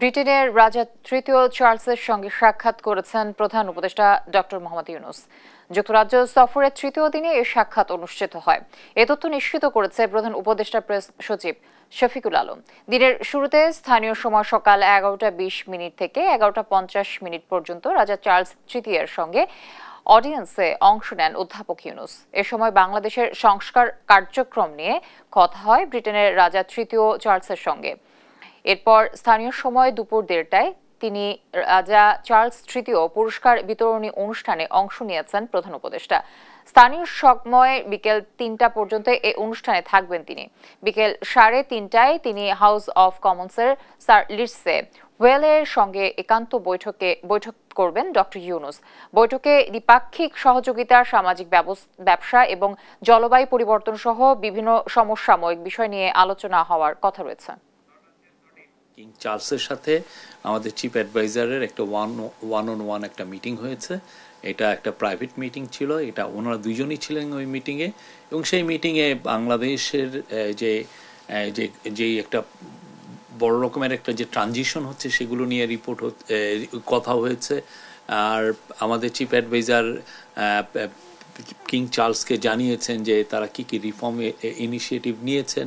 ব্রিটেনের রাজা তৃতীয় চার্লসের সঙ্গে সাক্ষাৎ করেছেন প্রধান উপদেষ্টা ডক্টর মোহাম্মদ ইউনূস। যুক্তরাজ্য সফরের তৃতীয় দিনে এই সাক্ষাৎ অনুষ্ঠিত হয়। এ তথ্য নিশ্চিত করেছে প্রধান উপদেষ্টা প্রেস সচিব শফিকুল আলম। দিনের শুরুতে স্থানীয় সময় সকাল 11:20 থেকে 11:50 পর্যন্ত রাজা চার্লস তৃতীয়ের সঙ্গে অডিয়েন্সে অংশ নেন অধ্যাপক ইউনূস। এ সময় বাংলাদেশের সংস্কার কার্যক্রম নিয়ে কথা হয় ব্রিটেনের রাজা তৃতীয় চার্লসের সঙ্গে। এরপর স্থানীয় সময় দুপুর 1:30টায় তিনি রাজা চার্লস তৃতীয় পুরস্কার বিতরণী অনুষ্ঠানে অংশ নিয়েছেন প্রধান উপদেষ্টা। স্থানীয় সময় বিকেল 3টা পর্যন্ত এই অনুষ্ঠানে থাকবেন তিনি। বিকেল 3:30টায় তিনি হাউস অব কমন্সের স্যার লিডসে ওয়েলের সঙ্গে একান্ত বৈঠক করবেন ডক্টর ইউনূস। বৈঠকে দ্বিপাক্ষিক সহযোগিতা, সামাজিক ব্যবসা এবং জলবায়ু পরিবর্তন সহ বিভিন্ন সমসাময়িক বিষয় নিয়ে আলোচনা হওয়ার কথা রয়েছে। কিং চার্লসের সাথে আমাদের চিফ অ্যাডভাইজারের একটা ওয়ান অন ওয়ান একটা মিটিং হয়েছে। এটা একটা প্রাইভেট মিটিং ছিল। এটা ওনারা দুইজনই ছিলেন ওই মিটিংয়ে, এবং সেই মিটিংয়ে বাংলাদেশের যে একটা বড় রকমের একটা যে ট্রানজিশন হচ্ছে সেগুলো নিয়ে কথা হয়েছে। আর আমাদের চিফ অ্যাডভাইজার কিং চার্লসকে জানিয়েছেন যে তারা কি রিফর্ম ইনিশিয়েটিভ নিয়েছেন।